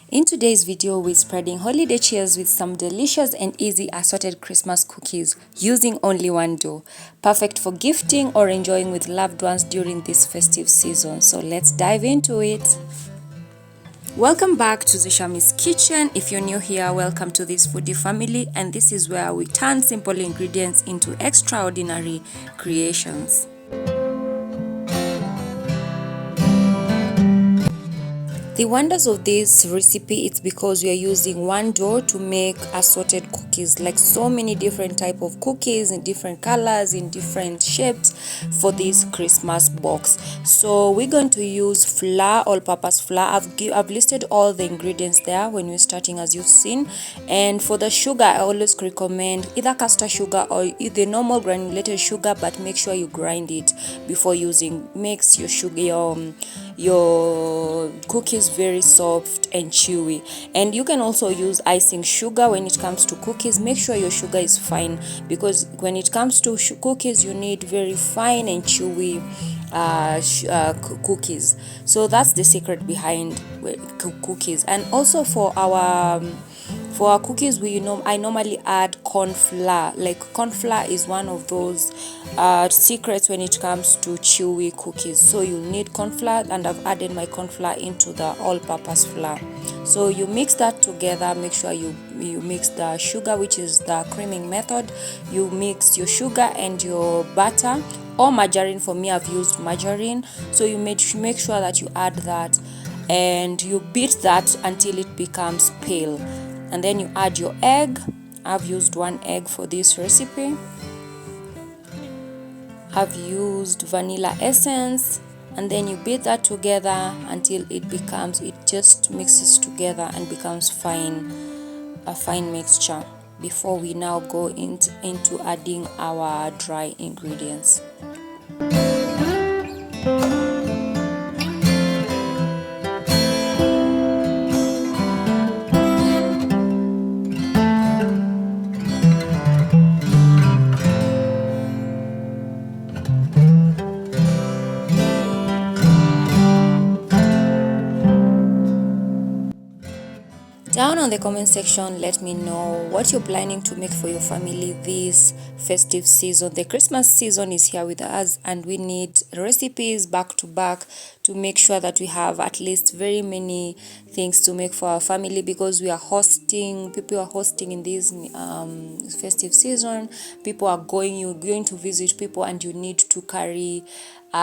In today's video, we're spreading holiday cheers with some delicious and easy assorted Christmas cookies using only one dough. Perfect for gifting or enjoying with loved ones during this festive season. So let's dive into it. Welcome back to Zishami's Kitchen. If you're new here, welcome to this foodie family, and this is where we turn simple ingredients into extraordinary creations. The wonders of this recipe is because we are using one dough to make assorted cookies, like so many different type of cookies in different colors, in different shapes for this Christmas box. So we're going to use flour, all-purpose flour. I've listed all the ingredients there when we're starting, as you've seen. And for the sugar, I always recommend either caster sugar or the normal granulated sugar, but make sure you grind it before using. Makes your sugar, your cookies very soft and chewy. And you can also use icing sugar when it comes to cookies. Make sure your sugar is fine, because when it comes to cookies, you need very fine and chewy cookies. So that's the secret behind cookies. And also for our cookies, I normally add corn flour. Like, corn flour is one of those secrets when it comes to chewy cookies. So you need corn flour, and I've added my corn flour into the all-purpose flour. So you mix that together. Make sure you mix the sugar, which is the creaming method. You mix your sugar and your butter or margarine. For me, I've used margarine. So you make sure that you add that, and you beat that until it becomes pale. And then you add your egg. I've used 1 egg for this recipe. I've used vanilla essence, and then you beat that together until it just mixes together and becomes a fine mixture, before we now go into adding our dry ingredients. Down on the comment section, let me know what you're planning to make for your family this festive season. The Christmas season is here with us, and we need recipes back to back to make sure that we have at least very many things to make for our family, because people are hosting in this festive season. You're going to visit people, and you need to carry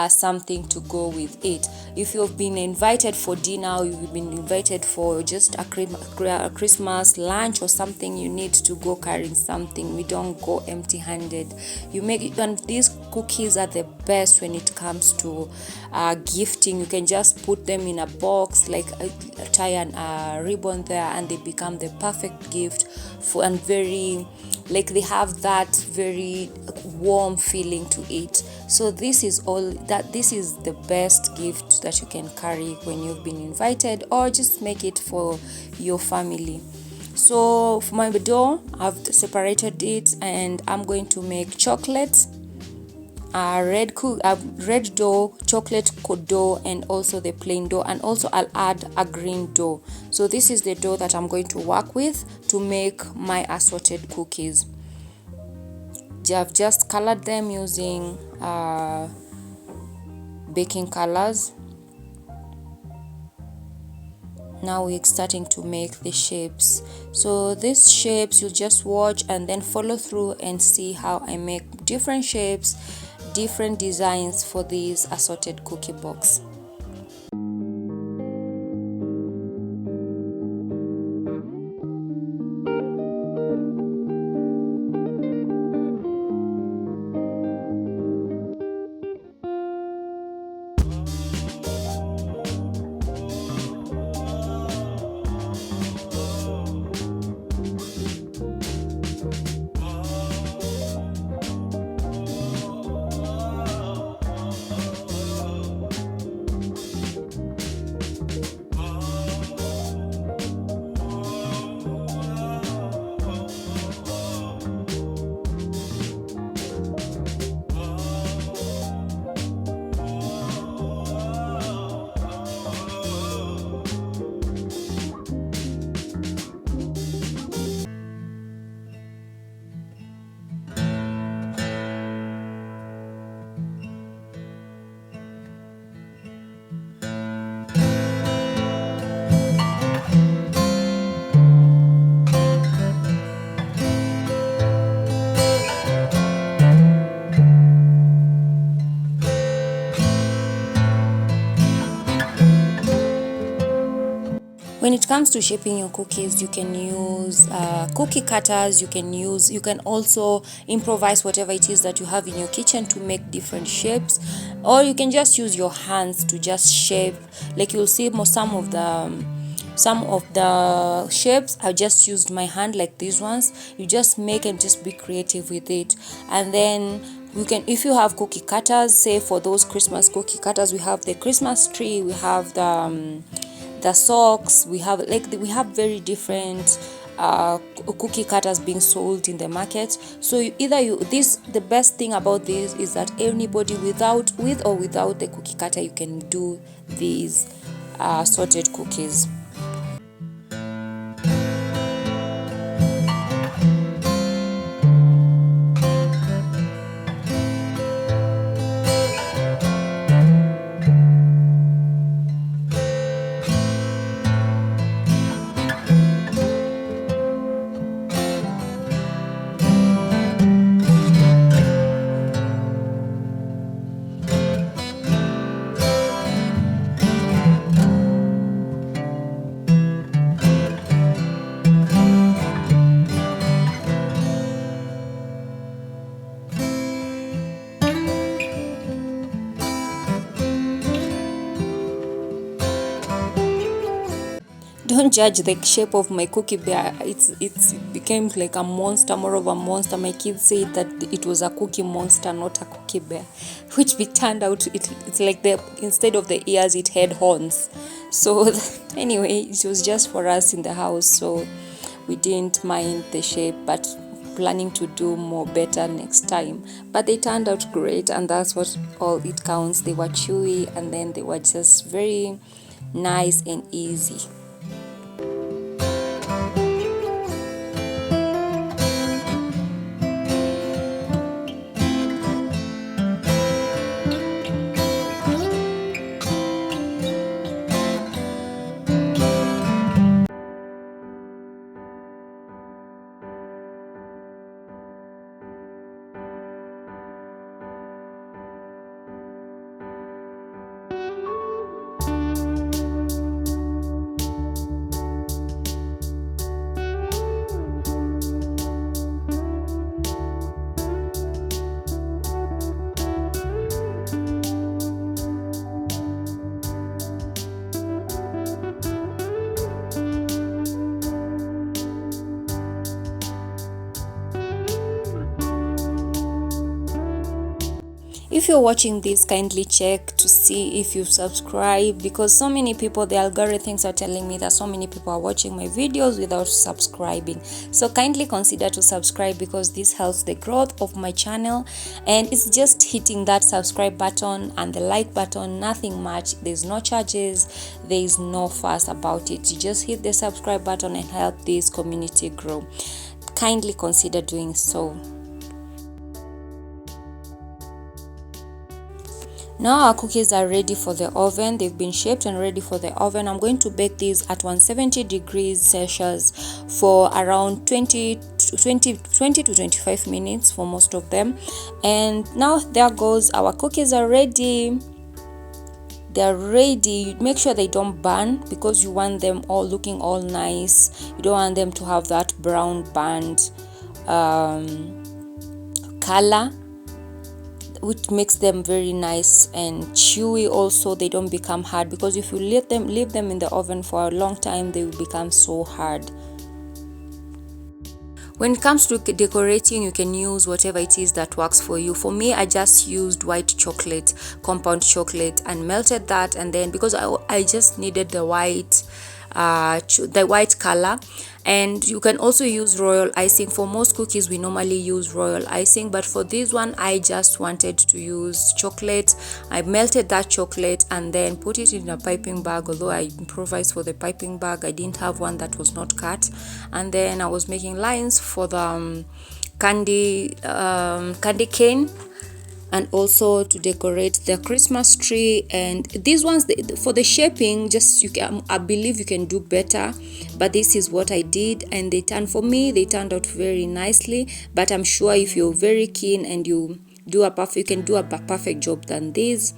something to go with it. If you've been invited for dinner, you've been invited for just a Christmas lunch or something, you need to go carrying something. We don't go empty-handed. And these cookies are the best when it comes to gifting. You can just put them in a box, like tie a ribbon there, and they become the perfect gift and they have that very warm feeling to it. So this is the best gift that you can carry when you've been invited, or just make it for your family. So for my dough, I've separated it, and I'm going to make chocolate, red dough, chocolate dough, and also the plain dough, and also I'll add a green dough. So this is the dough that I'm going to work with to make my assorted cookies. I've just colored them using baking colors. Now we're starting to make the shapes. So these shapes, you'll just watch and then follow through and see how I make different shapes, different designs for this assorted cookie box. When it comes to shaping your cookies, you can use cookie cutters. You can also improvise whatever it is that you have in your kitchen to make different shapes, or you can just use your hands to just shape. Like you'll see some of the shapes I just used my hand, like these ones. You just make and just be creative with it. And then you can, if you have cookie cutters, say for those Christmas cookie cutters, we have the Christmas tree, we have the socks, we have very different cookie cutters being sold in the market. So the best thing about this is that anybody with or without the cookie cutter, you can do these sorted cookies. Don't judge the shape of my cookie bear. It became like a monster, more of a monster. My kids said that it was a cookie monster, not a cookie bear, which we turned out it's like the instead of the ears, it had horns. So anyway, it was just for us in the house, so we didn't mind the shape, but planning to do more better next time. But they turned out great, and that's what all it counts. They were chewy, and then they were just very nice and easy. If you're watching this, kindly check to see if you've subscribed, because so many people, the algorithms are telling me that so many people are watching my videos without subscribing. So kindly consider to subscribe, because this helps the growth of my channel, and it's just hitting that subscribe button and the like button, nothing much. There's no charges, there's no fuss about it. You just hit the subscribe button and help this community grow. Kindly consider doing so. Now our cookies are ready for the oven. They've been shaped and ready for the oven. I'm going to bake these at 170 degrees Celsius for around 20 to 25 minutes for most of them. And now there goes, our cookies are ready. They're ready. Make sure they don't burn, because you want them all looking all nice. You don't want them to have that brown band color, which makes them very nice and chewy. Also, they don't become hard, because if you leave them in the oven for a long time, they will become so hard. When it comes to decorating, you can use whatever it is that works for you. For me, I just used white chocolate, compound chocolate, and melted that, and then because I just needed the white color. And you can also use royal icing. For most cookies, we normally use royal icing, but for this one, I just wanted to use chocolate. I melted that chocolate and then put it in a piping bag, although I improvised for the piping bag. I didn't have one that was not cut. And then I was making lines for the candy cane, and also to decorate the Christmas tree. And these ones, for the shaping, I believe you can do better, but this is what I did, and they turned out very nicely. But I'm sure if you're very keen and you you can do a perfect job than this,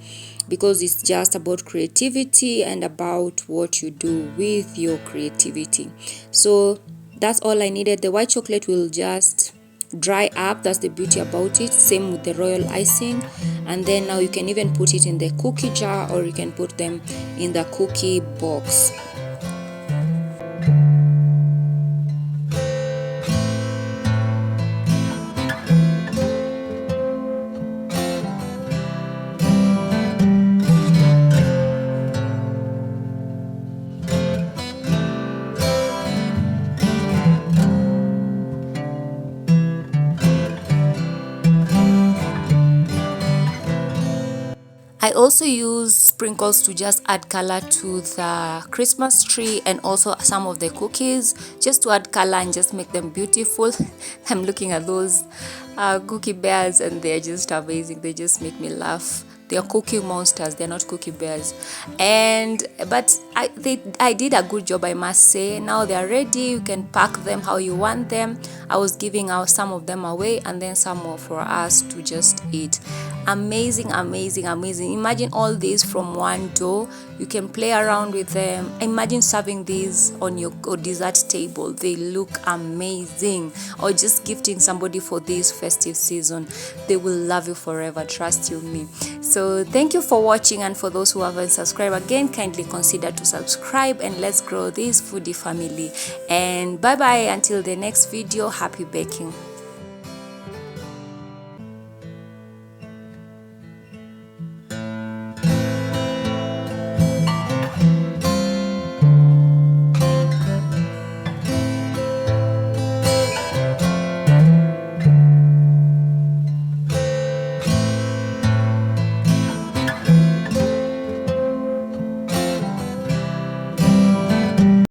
because it's just about creativity and about what you do with your creativity. So that's all I needed. The white chocolate will just dry up. That's the beauty about it. Same with the royal icing. And then now you can even put it in the cookie jar, or you can put them in the cookie box. I also use sprinkles to just add color to the Christmas tree, and also some of the cookies, just to add color and just make them beautiful. I'm looking at those cookie bears, and they're just amazing. They just make me laugh. They are cookie monsters, they're not cookie bears. But I did a good job, I must say. Now they're ready. You can pack them how you want them. I was giving out some of them away, and then some more for us to just eat. Amazing, amazing, amazing. Imagine all these from one dough. You can play around with them. Imagine serving these on your dessert table. They look amazing. Or just gifting somebody for this festive season. They will love you forever, trust you me. So thank you for watching, and for those who haven't subscribed, again, kindly consider to subscribe, and let's grow this foodie family. And bye bye until the next video. Happy baking.